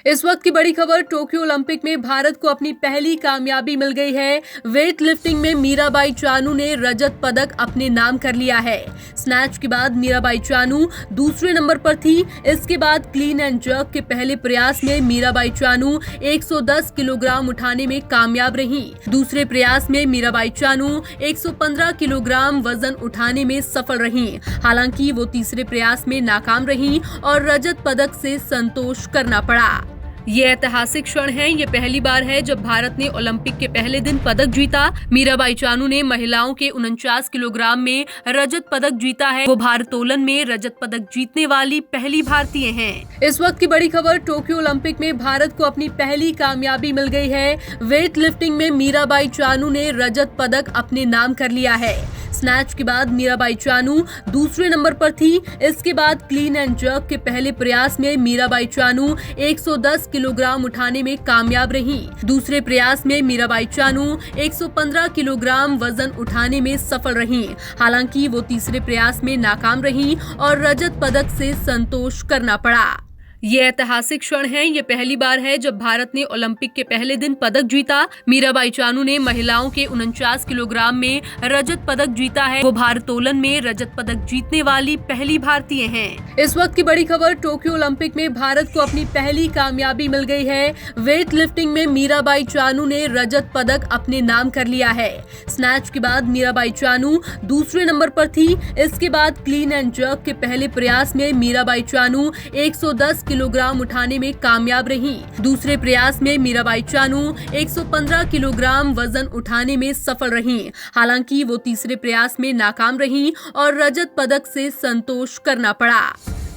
इस वक्त की बड़ी खबर, टोक्यो ओलंपिक में भारत को अपनी पहली कामयाबी मिल गई है। वेट लिफ्टिंग में मीराबाई चानू ने रजत पदक अपने नाम कर लिया है। स्नैच के बाद मीराबाई चानू दूसरे नंबर पर थी। इसके बाद क्लीन एंड जर्क के पहले प्रयास में मीराबाई चानू 110 किलोग्राम उठाने में कामयाब रही। दूसरे प्रयास में मीराबाई चानू 115 किलोग्राम वजन उठाने में सफल रही। हालांकि वो तीसरे प्रयास में नाकाम रही और रजत पदक से संतोष करना पड़ा। ये ऐतिहासिक क्षण है। ये पहली बार है जब भारत ने ओलंपिक के पहले दिन पदक जीता। मीराबाई चानू ने महिलाओं के 49 किलोग्राम में रजत पदक जीता है। वो भारोत्तोलन में रजत पदक जीतने वाली पहली भारतीय हैं। इस वक्त की बड़ी खबर, टोक्यो ओलंपिक में भारत को अपनी पहली कामयाबी मिल गई है। वेट लिफ्टिंग में मीराबाई चानू ने रजत पदक अपने नाम कर लिया है। स्नैच के बाद मीराबाई चानू दूसरे नंबर पर थी। इसके बाद क्लीन एंड जर्क के पहले प्रयास में मीराबाई चानू 110 किलोग्राम उठाने में कामयाब रही। दूसरे प्रयास में मीराबाई चानू 115 किलोग्राम वजन उठाने में सफल रही। हालांकि वो तीसरे प्रयास में नाकाम रही और रजत पदक से संतोष करना पड़ा। ये ऐतिहासिक क्षण है। ये पहली बार है जब भारत ने ओलंपिक के पहले दिन पदक जीता। मीराबाई चानू ने महिलाओं के 49 किलोग्राम में रजत पदक जीता है। वो भारोत्तोलन में रजत पदक जीतने वाली पहली भारतीय हैं। इस वक्त की बड़ी खबर, टोक्यो ओलंपिक में भारत को अपनी पहली कामयाबी मिल गई है। वेट लिफ्टिंग में मीराबाई चानू ने रजत पदक अपने नाम कर लिया है। स्नैच के बाद मीराबाई चानू दूसरे नंबर पर थी। इसके बाद क्लीन एंड जर्क के पहले प्रयास में मीराबाई चानू 110 किलोग्राम उठाने में कामयाब रही। दूसरे प्रयास में मीराबाई चानू 115 किलोग्राम वजन उठाने में सफल रही। हालांकि वो तीसरे प्रयास में नाकाम रही और रजत पदक से संतोष करना पड़ा।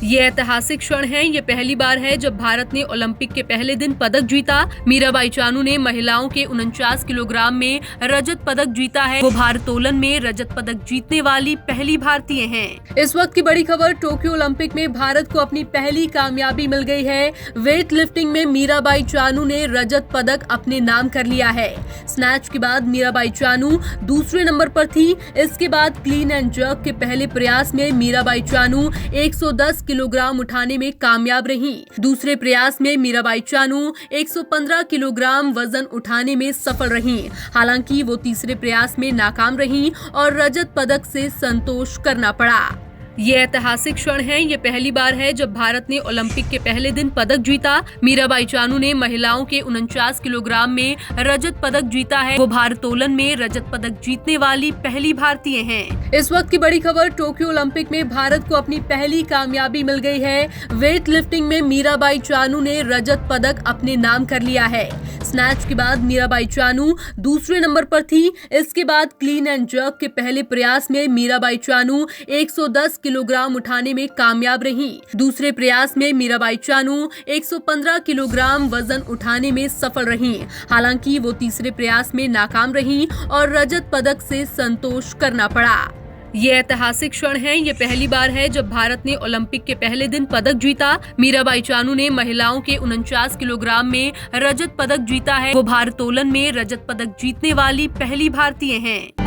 ये ऐतिहासिक क्षण है। ये पहली बार है जब भारत ने ओलंपिक के पहले दिन पदक जीता। मीराबाई चानू ने महिलाओं के 49 किलोग्राम में रजत पदक जीता है। वो भारोत्तोलन में रजत पदक जीतने वाली पहली भारतीय हैं। इस वक्त की बड़ी खबर, टोक्यो ओलंपिक में भारत को अपनी पहली कामयाबी मिल गई है। वेट लिफ्टिंग में मीराबाई चानू ने रजत पदक अपने नाम कर लिया है। स्नैच के बाद मीराबाई चानू दूसरे नंबर पर थी। इसके बाद क्लीन एंड जर्क के पहले प्रयास में मीराबाई चानू 110 किलोग्राम उठाने में कामयाब रही। दूसरे प्रयास में मीराबाई चानू 115 किलोग्राम वजन उठाने में सफल रही। हालांकि वो तीसरे प्रयास में नाकाम रही और रजत पदक से संतोष करना पड़ा। ये ऐतिहासिक क्षण है। ये पहली बार है जब भारत ने ओलंपिक के पहले दिन पदक जीता। मीराबाई चानू ने महिलाओं के 49 किलोग्राम में रजत पदक जीता है। वो भारोत्तोलन में रजत पदक जीतने वाली पहली भारतीय हैं। इस वक्त की बड़ी खबर, टोक्यो ओलंपिक में भारत को अपनी पहली कामयाबी मिल गई है। वेट लिफ्टिंग में मीराबाई चानू ने रजत पदक अपने नाम कर लिया है। स्नैच के बाद मीराबाई चानू दूसरे नंबर पर थी। इसके बाद क्लीन एंड जर्क के पहले प्रयास में मीराबाई चानू 110 किलोग्राम उठाने में कामयाब रही। दूसरे प्रयास में मीराबाई चानू 115 किलोग्राम वजन उठाने में सफल रही। हालांकि वो तीसरे प्रयास में नाकाम रही और रजत पदक से संतोष करना पड़ा। ये ऐतिहासिक क्षण है। ये पहली बार है जब भारत ने ओलंपिक के पहले दिन पदक जीता। मीराबाई चानू ने महिलाओं के 49 किलोग्राम में रजत पदक जीता है। वो भारोत्तोलन में रजत पदक जीतने वाली पहली भारतीय हैं।